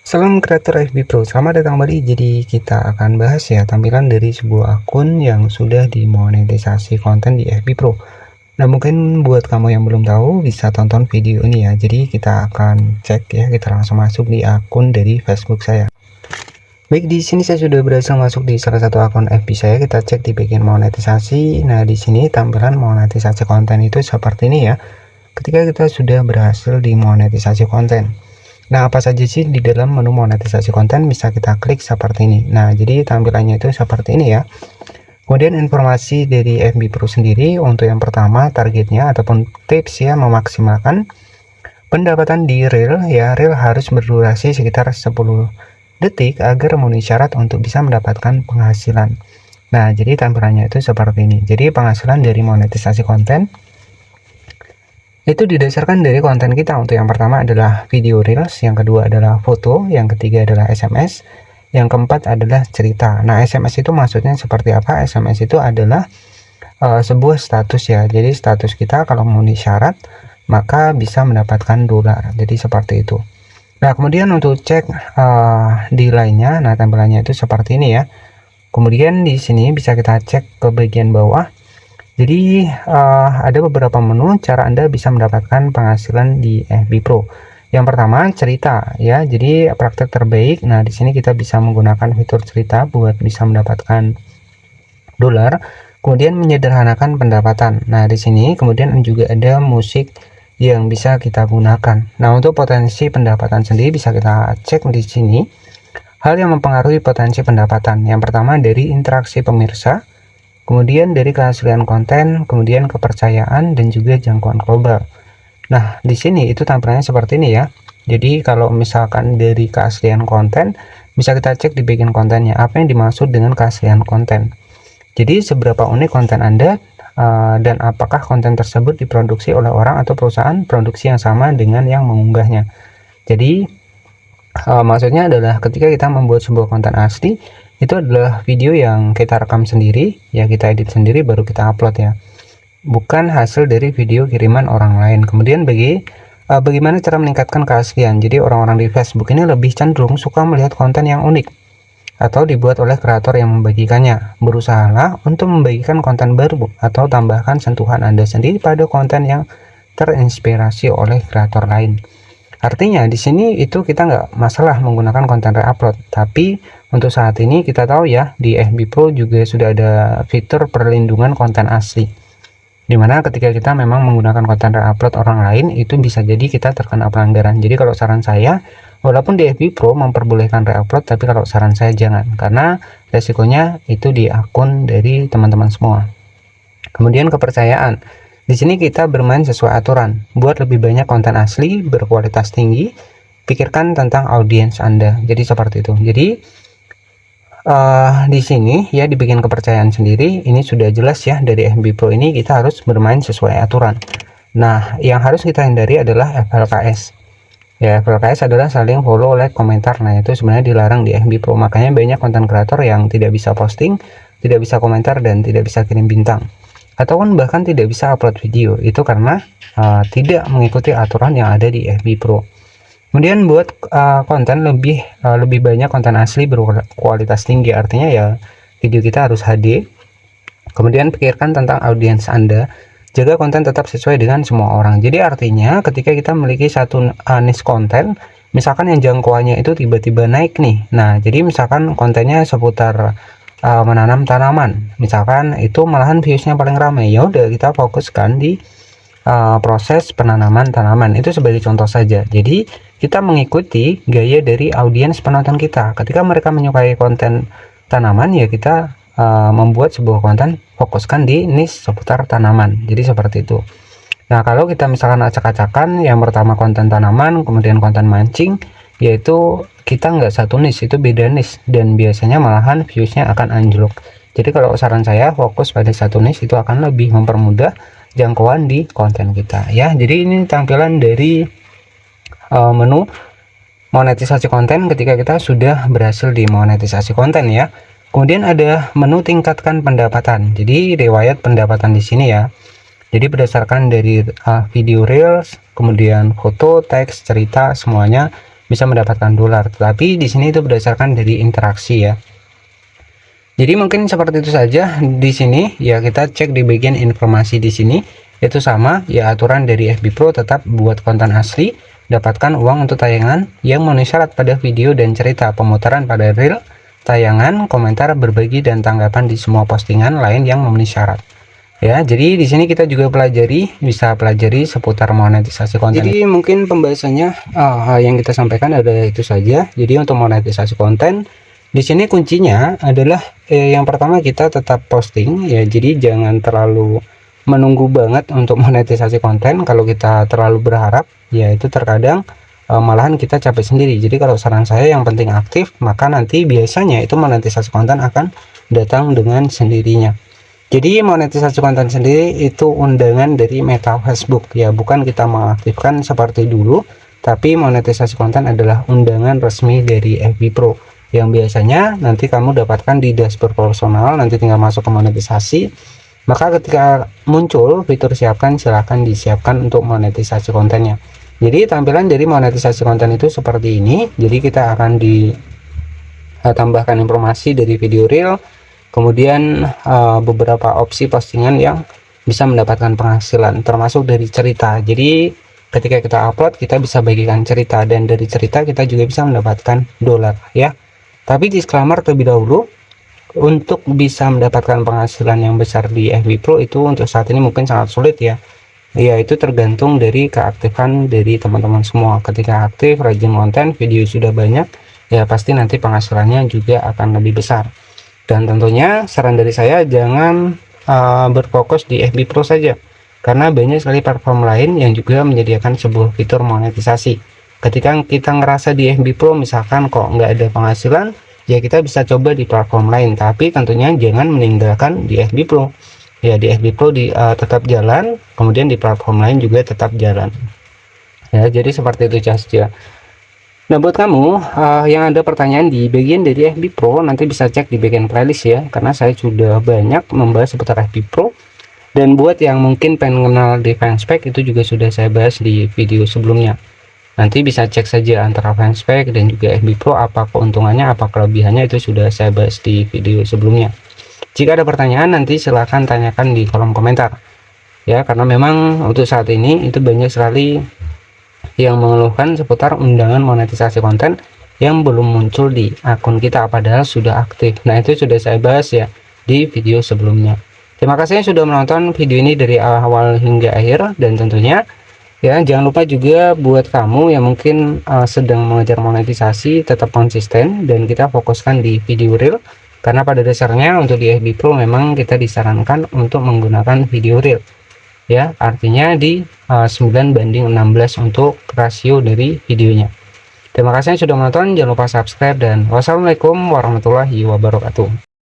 Salam kreator FB Pro, selamat datang kembali. Jadi kita akan bahas ya tampilan dari sebuah akun yang sudah dimonetisasi konten di FB Pro. Nah mungkin buat kamu yang belum tahu bisa tonton video ini ya. Jadi kita akan cek ya, kita langsung masuk di akun dari Facebook saya. Baik, di sini saya sudah berhasil masuk di salah satu akun FB saya. Kita cek di bagian monetisasi. Nah di sini tampilan monetisasi konten itu seperti ini ya. Ketika kita sudah berhasil dimonetisasi konten. Nah, apa saja sih di dalam menu monetisasi konten bisa kita klik seperti ini. Nah, jadi tampilannya itu seperti ini ya. Kemudian informasi dari FB Pro sendiri untuk yang pertama targetnya ataupun tips ya memaksimalkan pendapatan di reel ya. Reel harus berdurasi sekitar 10 detik agar memenuhi syarat untuk bisa mendapatkan penghasilan. Nah, jadi tampilannya itu seperti ini. Jadi penghasilan dari monetisasi konten itu didasarkan dari konten kita. Untuk yang pertama adalah video reels, yang kedua adalah foto, yang ketiga adalah SMS, yang keempat adalah cerita. Nah, SMS itu maksudnya seperti apa? SMS itu adalah sebuah status ya. Jadi status kita kalau memenuhi syarat maka bisa mendapatkan dolar. Jadi seperti itu. Nah, kemudian untuk cek di lainnya, nah tampilannya itu seperti ini ya. Kemudian di sini bisa kita cek ke bagian bawah. Jadi ada beberapa menu cara Anda bisa mendapatkan penghasilan di FB Pro. Yang pertama cerita ya, jadi praktek terbaik. Nah di sini kita bisa menggunakan fitur cerita buat bisa mendapatkan dolar. Kemudian menyederhanakan pendapatan. Nah di sini kemudian juga ada musik yang bisa kita gunakan. Nah untuk potensi pendapatan sendiri bisa kita cek di sini. Hal yang mempengaruhi potensi pendapatan. Yang pertama dari interaksi pemirsa. Kemudian dari keaslian konten, kemudian kepercayaan, dan juga jangkauan global. Nah, di sini itu tampilannya seperti ini ya. Jadi kalau misalkan dari keaslian konten, bisa kita cek di bagian kontennya, apa yang dimaksud dengan keaslian konten. Jadi seberapa unik konten Anda, dan apakah konten tersebut diproduksi oleh orang atau perusahaan produksi yang sama dengan yang mengunggahnya. Jadi maksudnya adalah ketika kita membuat sebuah konten asli, itu adalah video yang kita rekam sendiri ya, kita edit sendiri baru kita upload ya, bukan hasil dari video kiriman orang lain. Kemudian bagaimana cara meningkatkan keaslian. Jadi orang-orang di Facebook ini lebih cenderung suka melihat konten yang unik atau dibuat oleh kreator yang membagikannya. Berusahalah untuk membagikan konten baru atau tambahkan sentuhan Anda sendiri pada konten yang terinspirasi oleh kreator lain. Artinya di sini itu kita nggak masalah menggunakan konten reupload, tapi untuk saat ini kita tahu ya di FB Pro juga sudah ada fitur perlindungan konten asli, dimana ketika kita memang menggunakan konten reupload orang lain itu bisa jadi kita terkena pelanggaran. Jadi kalau saran saya, walaupun di FB Pro memperbolehkan reupload, tapi kalau saran saya jangan, karena resikonya itu di akun dari teman-teman semua. Kemudian kepercayaan. Di sini kita bermain sesuai aturan. Buat lebih banyak konten asli berkualitas tinggi, pikirkan tentang audiens Anda. Jadi seperti itu. Jadi di sini ya di bagian kepercayaan sendiri ini sudah jelas ya, dari FB Pro ini kita harus bermain sesuai aturan. Nah, yang harus kita hindari adalah FLKS. Ya, FLKS adalah saling follow, like, komentar. Nah, itu sebenarnya dilarang di FB Pro. Makanya banyak konten kreator yang tidak bisa posting, tidak bisa komentar, dan tidak bisa kirim bintang, ataupun bahkan tidak bisa upload video. Itu karena tidak mengikuti aturan yang ada di FB Pro. Kemudian buat konten lebih banyak konten asli berkualitas tinggi, artinya ya video kita harus HD. Kemudian pikirkan tentang audiens Anda, jaga konten tetap sesuai dengan semua orang. Jadi artinya ketika kita memiliki satu niche konten, misalkan yang jangkauannya itu tiba-tiba naik nih. Nah jadi misalkan kontennya seputar menanam tanaman, misalkan itu malahan viewsnya paling ramai, ya udah kita fokuskan di proses penanaman tanaman. Itu sebagai contoh saja. Jadi kita mengikuti gaya dari audiens penonton kita. Ketika mereka menyukai konten tanaman, ya kita membuat sebuah konten fokuskan di niche seputar tanaman. Jadi seperti itu. Nah kalau kita misalkan acak-acakan, yang pertama konten tanaman, kemudian konten mancing, yaitu kita nggak satu niche, itu beda niche, dan biasanya malahan viewsnya akan anjlok. Jadi kalau saran saya fokus pada satu niche itu akan lebih mempermudah jangkauan di konten kita ya. Jadi ini tampilan dari menu monetisasi konten ketika kita sudah berhasil dimonetisasi konten ya. Kemudian ada menu tingkatkan pendapatan. Jadi riwayat pendapatan di sini ya. Jadi berdasarkan dari video reels, kemudian foto, teks, cerita, semuanya bisa mendapatkan dolar. Tapi di sini itu berdasarkan dari interaksi ya. Jadi mungkin seperti itu saja di sini ya. Kita cek di bagian informasi di sini itu sama ya, aturan dari FB Pro tetap buat konten asli, dapatkan uang untuk tayangan yang memenuhi syarat pada video dan cerita, pemutaran pada reel, tayangan, komentar, berbagi dan tanggapan di semua postingan lain yang memenuhi syarat. Ya, jadi di sini kita juga bisa pelajari seputar monetisasi konten. Jadi mungkin pembahasannya yang kita sampaikan ada itu saja. Jadi untuk monetisasi konten di sini kuncinya adalah yang pertama kita tetap posting ya. Jadi jangan terlalu menunggu banget untuk monetisasi konten. Kalau kita terlalu berharap ya itu terkadang malahan kita capek sendiri. Jadi kalau saran saya yang penting aktif, maka nanti biasanya itu monetisasi konten akan datang dengan sendirinya. Jadi monetisasi konten sendiri itu undangan dari meta Facebook ya, bukan kita mengaktifkan seperti dulu, tapi monetisasi konten adalah undangan resmi dari FB Pro yang biasanya nanti kamu dapatkan di dashboard personal. Nanti tinggal masuk ke monetisasi, maka ketika muncul fitur siapkan, silahkan disiapkan untuk monetisasi kontennya. Jadi tampilan dari monetisasi konten itu seperti ini. Jadi kita akan ditambahkan informasi dari video reel, kemudian beberapa opsi postingan yang bisa mendapatkan penghasilan, termasuk dari cerita. Jadi ketika kita upload, kita bisa bagikan cerita, dan dari cerita kita juga bisa mendapatkan dolar ya. Tapi disclaimer terlebih dahulu, untuk bisa mendapatkan penghasilan yang besar di FB Pro itu untuk saat ini mungkin sangat sulit ya. Ya, itu tergantung dari keaktifan dari teman-teman semua. Ketika aktif, rajin konten, video sudah banyak, ya pasti nanti penghasilannya juga akan lebih besar. Dan tentunya saran dari saya, jangan berfokus di FB Pro saja, karena banyak sekali platform lain yang juga menyediakan sebuah fitur monetisasi. Ketika kita ngerasa di FB Pro misalkan kok nggak ada penghasilan, ya kita bisa coba di platform lain, tapi tentunya jangan meninggalkan di FB Pro ya. Di FB Pro tetap jalan, kemudian di platform lain juga tetap jalan ya. Jadi seperti itu saja. Nah, buat kamu yang ada pertanyaan di bagian dari FB Pro, nanti bisa cek di bagian playlist ya, karena saya sudah banyak membahas seputar FB Pro. Dan buat yang mungkin pengen kenal di fanspage, itu juga sudah saya bahas di video sebelumnya. Nanti bisa cek saja antara fanspage dan juga FB Pro, apa keuntungannya, apa kelebihannya, itu sudah saya bahas di video sebelumnya. Jika ada pertanyaan, nanti silahkan tanyakan di kolom komentar ya, karena memang untuk saat ini itu banyak sekali yang mengeluhkan seputar undangan monetisasi konten yang belum muncul di akun kita padahal sudah aktif. Nah, itu sudah saya bahas ya di video sebelumnya. Terima kasih sudah menonton video ini dari awal hingga akhir, dan tentunya ya jangan lupa juga buat kamu yang mungkin sedang mengejar monetisasi, tetap konsisten dan kita fokuskan di video reel, karena pada dasarnya untuk di FB Pro memang kita disarankan untuk menggunakan video reel ya, artinya di 9:16 untuk rasio dari videonya. Terima kasih sudah menonton, jangan lupa subscribe, dan wassalamualaikum warahmatullahi wabarakatuh.